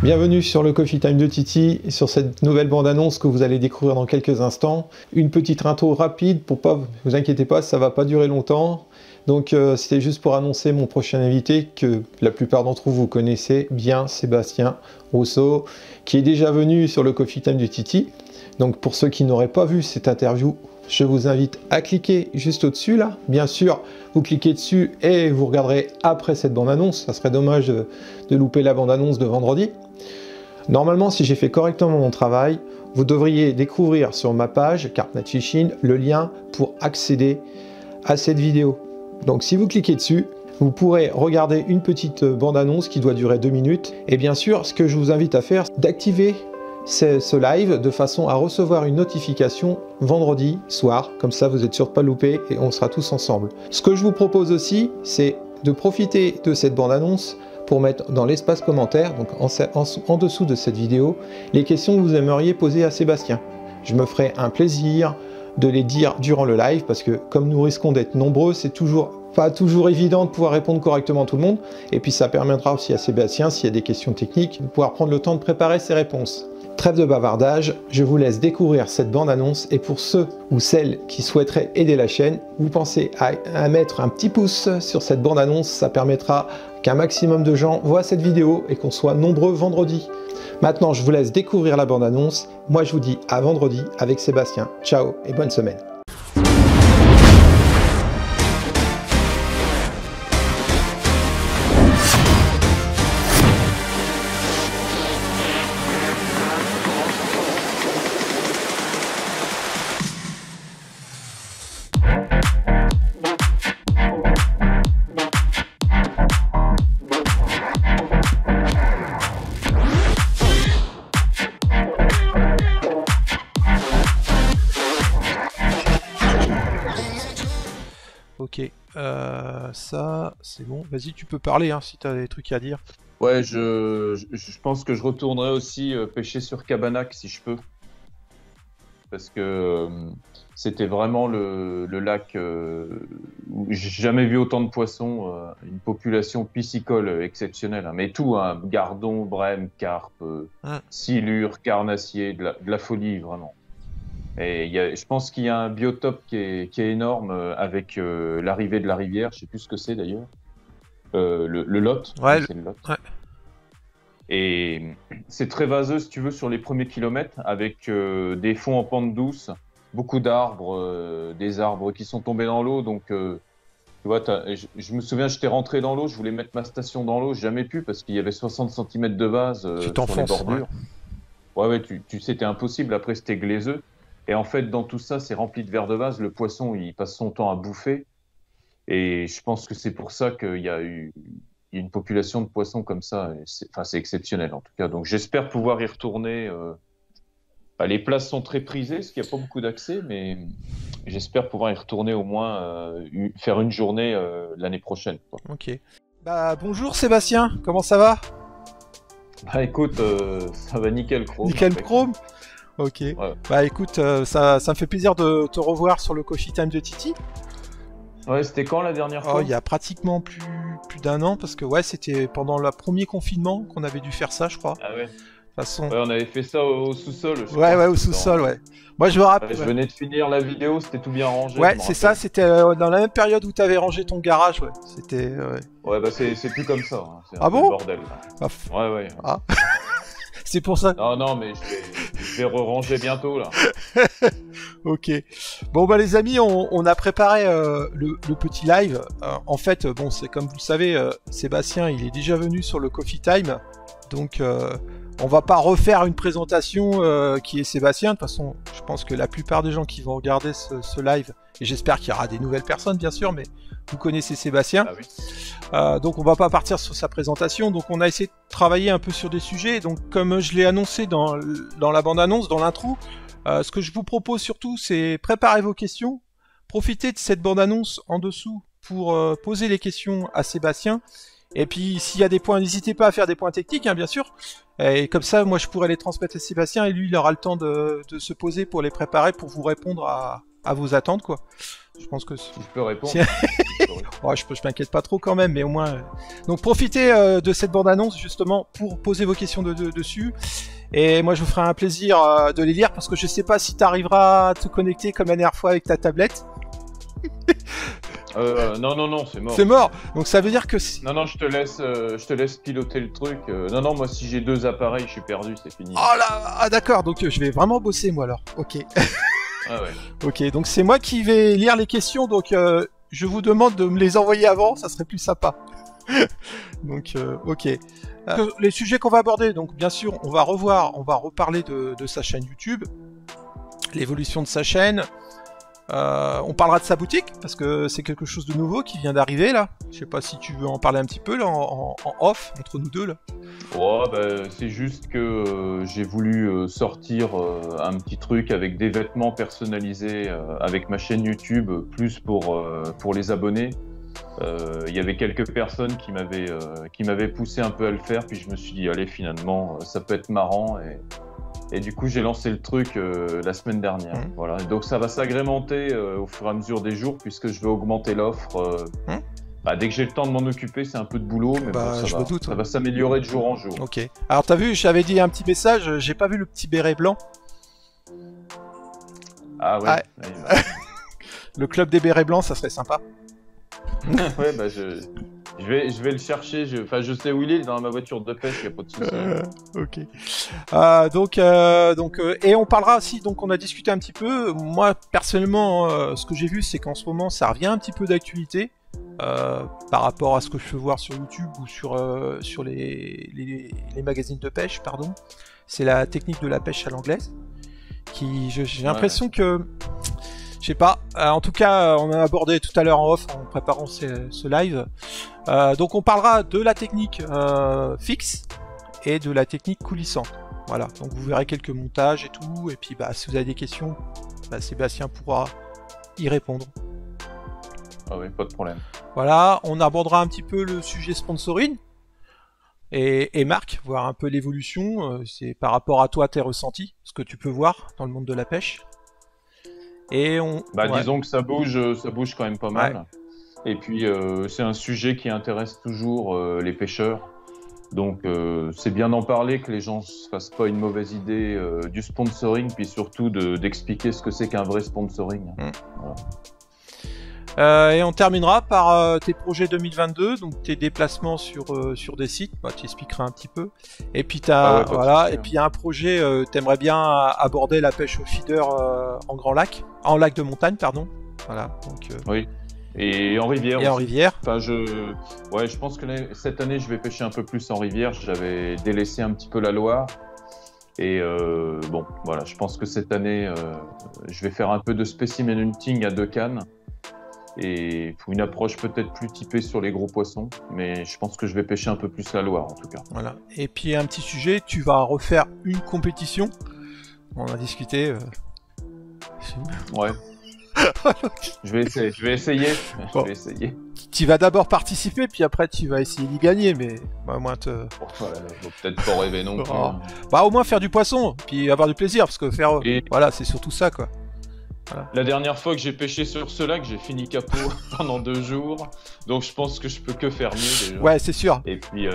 Bienvenue sur le Coffee Time de Titi, sur cette nouvelle bande-annonce que vous allez découvrir dans quelques instants. Une petite intro rapide, pour pas vous inquiétez pas, ça va pas durer longtemps. Donc c'était juste pour annoncer mon prochain invité, que la plupart d'entre vous connaissez bien, Sébastien Rousseau, qui est déjà venu sur le Coffee Time de Titi. Donc pour ceux qui n'auraient pas vu cette interview, je vous invite à cliquer juste au-dessus là. Bien sûr, vous cliquez dessus et vous regarderez après cette bande-annonce. Ça serait dommage de louper la bande-annonce de vendredi. Normalement, si j'ai fait correctement mon travail, vous devriez découvrir sur ma page Carpnat Fishing le lien pour accéder à cette vidéo. Donc si vous cliquez dessus, vous pourrez regarder une petite bande-annonce qui doit durer 2 minutes. Et bien sûr, ce que je vous invite à faire, c'est d'activer ce live de façon à recevoir une notification vendredi soir. Comme ça, vous êtes sûr de ne pas louper et on sera tous ensemble. Ce que je vous propose aussi, c'est de profiter de cette bande-annonce pour mettre dans l'espace commentaire, donc en dessous de cette vidéo, les questions que vous aimeriez poser à Sébastien. Je me ferai un plaisir de les dire durant le live, parce que comme nous risquons d'être nombreux, c'est pas toujours évident de pouvoir répondre correctement à tout le monde, et puis ça permettra aussi à Sébastien, s'il y a des questions techniques, de pouvoir prendre le temps de préparer ses réponses. Trêve de bavardage, je vous laisse découvrir cette bande-annonce, et pour ceux ou celles qui souhaiteraient aider la chaîne, vous pensez à mettre un petit pouce sur cette bande-annonce, ça permettra qu'un maximum de gens voient cette vidéo et qu'on soit nombreux vendredi. Maintenant, je vous laisse découvrir la bande-annonce. Moi, je vous dis à vendredi avec Sébastien. Ciao et bonne semaine. Ok, ça c'est bon. Vas-y, tu peux parler hein, si tu as des trucs à dire. Ouais, je pense que je retournerai aussi pêcher sur Cabanac si je peux. Parce que c'était vraiment le lac où j'ai jamais vu autant de poissons, une population piscicole exceptionnelle. Hein. Mais tout, hein, gardon, brème, carpe, silure, carnassier, de la folie vraiment. Et je pense qu'il y a un biotope qui est énorme avec l'arrivée de la rivière, je sais plus ce que c'est d'ailleurs, le Lot. Ouais, c'est le Lot. Ouais. Et c'est très vaseux si tu veux sur les premiers kilomètres avec des fonds en pente douce, beaucoup d'arbres, des arbres qui sont tombés dans l'eau. Donc tu vois, je me souviens, j'étais rentré dans l'eau, je voulais mettre ma station dans l'eau, j'ai jamais pu parce qu'il y avait 60 cm de vase sur les bordures. Ouais, tu sais, c'était impossible, après c'était glaiseux. Et en fait, dans tout ça, c'est rempli de vers de vase. Le poisson, il passe son temps à bouffer. Et je pense que c'est pour ça qu'il y a eu une population de poissons comme ça. C'est exceptionnel, en tout cas. Donc, j'espère pouvoir y retourner. Les places sont très prisées, parce qu'il n'y a pas beaucoup d'accès. Mais j'espère pouvoir y retourner au moins, faire une journée l'année prochaine, quoi. Ok. Bah, bonjour Sébastien, comment ça va? Bah, écoute, ça va nickel chrome. Nickel chrome. Ok. Ouais. Bah écoute, ça me fait plaisir de te revoir sur le Coffee Time de Titi. Ouais, c'était quand la dernière fois? Il y a pratiquement plus d'1 an, parce que ouais, c'était pendant le premier confinement qu'on avait dû faire ça, je crois. Ah ouais. Façon... Ouais, on avait fait ça au sous-sol. Ouais, au sous-sol, ouais. Moi, je me rappelle. Je venais de finir la vidéo, c'était tout bien rangé. Ouais, c'est ça, c'était dans la même période où t'avais rangé ton garage, ouais. C'était. Ouais, bah c'est plus comme ça. Hein. C'est un peu bordel. Là. Ouais. Ah. C'est pour ça. Non, mais je vais re-ranger bientôt là. Ok. Bon bah les amis, on a préparé le petit live. En fait, bon, c'est comme vous le savez, Sébastien, il est déjà venu sur le Coffee Time, donc on va pas refaire une présentation qui est Sébastien. De toute façon, je pense que la plupart des gens qui vont regarder ce live, et j'espère qu'il y aura des nouvelles personnes bien sûr, mais vous connaissez Sébastien. Ah oui. Donc on va pas partir sur sa présentation. Donc on a essayé de travailler un peu sur des sujets. Donc comme je l'ai annoncé dans la bande-annonce, dans l'intro, ce que je vous propose surtout, c'est préparer vos questions. Profitez de cette bande-annonce en dessous pour poser les questions à Sébastien. Et puis s'il y a des points, n'hésitez pas à faire des points techniques, hein, bien sûr. Et comme ça, moi je pourrais les transmettre à Sébastien et lui il aura le temps de se poser pour les préparer, pour vous répondre à vos attentes, quoi. Je pense que si je peux répondre. Ouais, je m'inquiète pas trop quand même, mais au moins. Donc profitez de cette bande-annonce justement pour poser vos questions dessus. Et moi, je vous ferai un plaisir de les lire parce que je sais pas si tu arriveras à te connecter comme la dernière fois avec ta tablette. Non, c'est mort. C'est mort. Donc ça veut dire que Non, je te laisse piloter le truc. Non, moi si j'ai 2 appareils, je suis perdu, c'est fini. Oh là, ah d'accord. Donc je vais vraiment bosser moi alors. Ok. Ah ouais. Ok. Donc c'est moi qui vais lire les questions. Donc je vous demande de me les envoyer avant, ça serait plus sympa. Donc ok. Les sujets qu'on va aborder. Donc bien sûr, on va reparler de sa chaîne YouTube, l'évolution de sa chaîne. On parlera de sa boutique parce que c'est quelque chose de nouveau qui vient d'arriver là. Je sais pas si tu veux en parler un petit peu là en off entre nous deux là. Ouais, c'est juste que j'ai voulu sortir un petit truc avec des vêtements personnalisés avec ma chaîne YouTube, plus pour les abonnés. Il y avait quelques personnes qui m'avaient poussé un peu à le faire, puis je me suis dit allez finalement ça peut être marrant et du coup j'ai lancé le truc la semaine dernière. Voilà. Donc ça va s'agrémenter au fur et à mesure des jours puisque je vais augmenter l'offre. Dès que j'ai le temps de m'en occuper, c'est un peu de boulot, mais ça va s'améliorer de jour en jour. Ok. Alors t'as vu, j'avais dit un petit message, j'ai pas vu le petit béret blanc. Ah ouais. Ah. Le club des bérets blancs, ça serait sympa. Ouais, je vais le chercher. Je sais où il est dans ma voiture de pêche, y a pas de souci. Ok. Et on parlera aussi. Donc, on a discuté un petit peu. Moi, personnellement, ce que j'ai vu, c'est qu'en ce moment, ça revient un petit peu d'actualité par rapport à ce que je peux voir sur YouTube ou sur les magazines de pêche, pardon. C'est la technique de la pêche à l'anglaise. J'ai l'impression que je sais pas, en tout cas on a abordé tout à l'heure en off en préparant ce live. Donc on parlera de la technique fixe et de la technique coulissante. Voilà, donc vous verrez quelques montages et tout, et puis si vous avez des questions, Sébastien pourra y répondre. Ah oui, pas de problème. Voilà, on abordera un petit peu le sujet sponsoring et Marc, voir un peu l'évolution, c'est par rapport à toi tes ressentis, ce que tu peux voir dans le monde de la pêche. Et disons que ça bouge quand même pas mal. Ouais. Et puis c'est un sujet qui intéresse toujours les pêcheurs. Donc c'est bien d'en parler, que les gens se fassent pas une mauvaise idée du sponsoring, puis surtout d'expliquer ce que c'est qu'un vrai sponsoring. Voilà. Et on terminera par tes projets 2022, donc tes déplacements sur des sites. Tu expliqueras un petit peu. Et puis et puis il y a un projet, t'aimerais bien aborder la pêche au feeder en lac de montagne, pardon. Voilà. Donc, oui. Et en rivière. Et en rivière. Enfin, je pense que cette année, je vais pêcher un peu plus en rivière. J'avais délaissé un petit peu la Loire. Et voilà, je pense que cette année, je vais faire un peu de specimen hunting à 2 cannes. Et une approche peut-être plus typée sur les gros poissons, mais je pense que je vais pêcher un peu plus la Loire en tout cas. Voilà. Et puis un petit sujet, tu vas refaire une compétition. On a discuté. Ouais. Je vais essayer. Bon. Je vais essayer. Tu vas d'abord participer, puis après tu vas essayer d'y gagner, mais moi faut peut-être pas rêver non plus. Au moins faire du poisson, puis avoir du plaisir, parce que voilà, c'est surtout ça quoi. Voilà. La dernière fois que j'ai pêché sur ce lac, j'ai fini capot pendant 2 jours. Donc je pense que je peux que faire mieux déjà. Ouais, c'est sûr. Et puis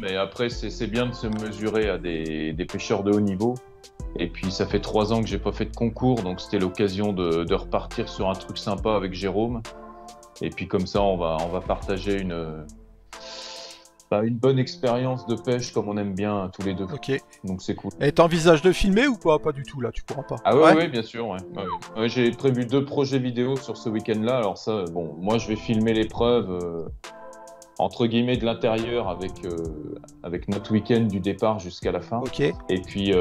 mais après c'est bien de se mesurer à des pêcheurs de haut niveau. Et puis ça fait 3 ans que j'ai pas fait de concours, donc c'était l'occasion de repartir sur un truc sympa avec Jérôme. Et puis comme ça on va partager une bonne expérience de pêche comme on aime bien tous les deux. Ok. Donc c'est cool. Et t'envisages de filmer ou pas du tout là, tu pourras pas. Ah ouais, bien sûr. Ouais, j'ai prévu 2 projets vidéo sur ce week-end-là. Alors ça, moi je vais filmer l'épreuve entre guillemets de l'intérieur avec notre week-end du départ jusqu'à la fin. Ok. Et puis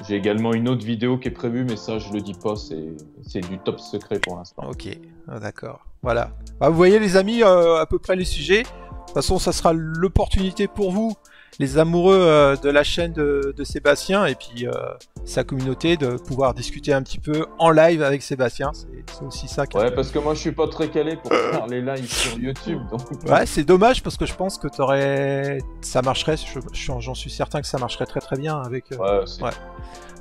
j'ai également une autre vidéo qui est prévue, mais ça je le dis pas, c'est du top secret pour l'instant. Ok, d'accord. Voilà. Vous voyez les amis, à peu près les sujets. De toute façon, ça sera l'opportunité pour vous les amoureux de la chaîne de Sébastien et puis sa communauté de pouvoir discuter un petit peu en live avec Sébastien. C'est aussi ça. Ouais, parce que moi je suis pas très calé pour faire les lives sur YouTube. Donc... Ouais, c'est dommage parce que je pense que ça marcherait. J'en suis certain que ça marcherait très très bien avec.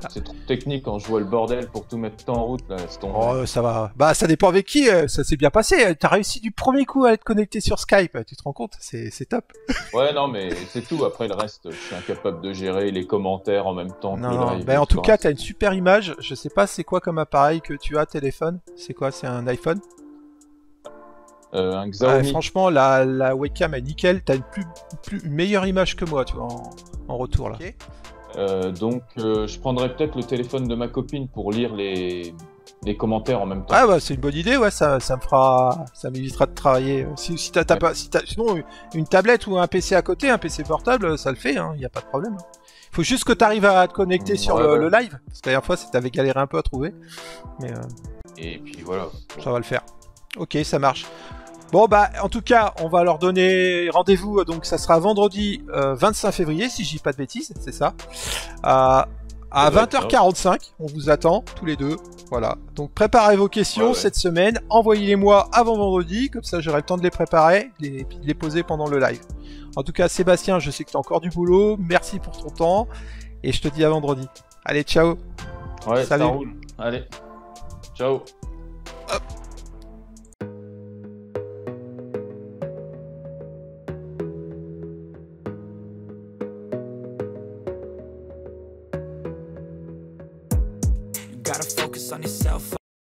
C'est trop technique quand je vois le bordel pour tout mettre en route là. Oh, ça va. Bah, ça dépend avec qui. Ça s'est bien passé. T'as réussi du premier coup à être connecté sur Skype. Tu te rends compte? C'est top. Ouais, non, mais c'est tout. Après le reste, je suis incapable de gérer les commentaires en même temps que le live. Bah, en tout cas, t'as une super image. Je sais pas c'est quoi comme appareil que tu as, téléphone. C'est quoi? C'est un iPhone? Un Xiaomi. Franchement, la webcam est nickel. T'as une meilleure image que moi, tu vois, en retour là. Okay. Donc je prendrais peut-être le téléphone de ma copine pour lire les commentaires en même temps. Ah bah c'est une bonne idée, ouais, ça m'évitera de travailler. Si t'as pas, sinon une tablette ou un PC à côté, un PC portable, ça le fait, hein, y a pas de problème. Faut juste que t'arrives à te connecter sur le live, parce que la dernière fois t'avais galéré un peu à trouver. Mais et puis voilà. Ça va le faire. Ok, ça marche. Bon bah en tout cas on va leur donner rendez-vous, donc ça sera vendredi 25 février si je dis pas de bêtises, c'est ça, à 20h45, on vous attend tous les deux, voilà, donc préparez vos questions cette semaine, envoyez-les-moi avant vendredi, comme ça j'aurai le temps de les préparer et puis de les poser pendant le live. En tout cas Sébastien, je sais que tu as encore du boulot, merci pour ton temps et je te dis à vendredi. Allez, ciao. Ouais, salut. Ça roule. Allez, ciao. Hop. Gotta focus on yourself.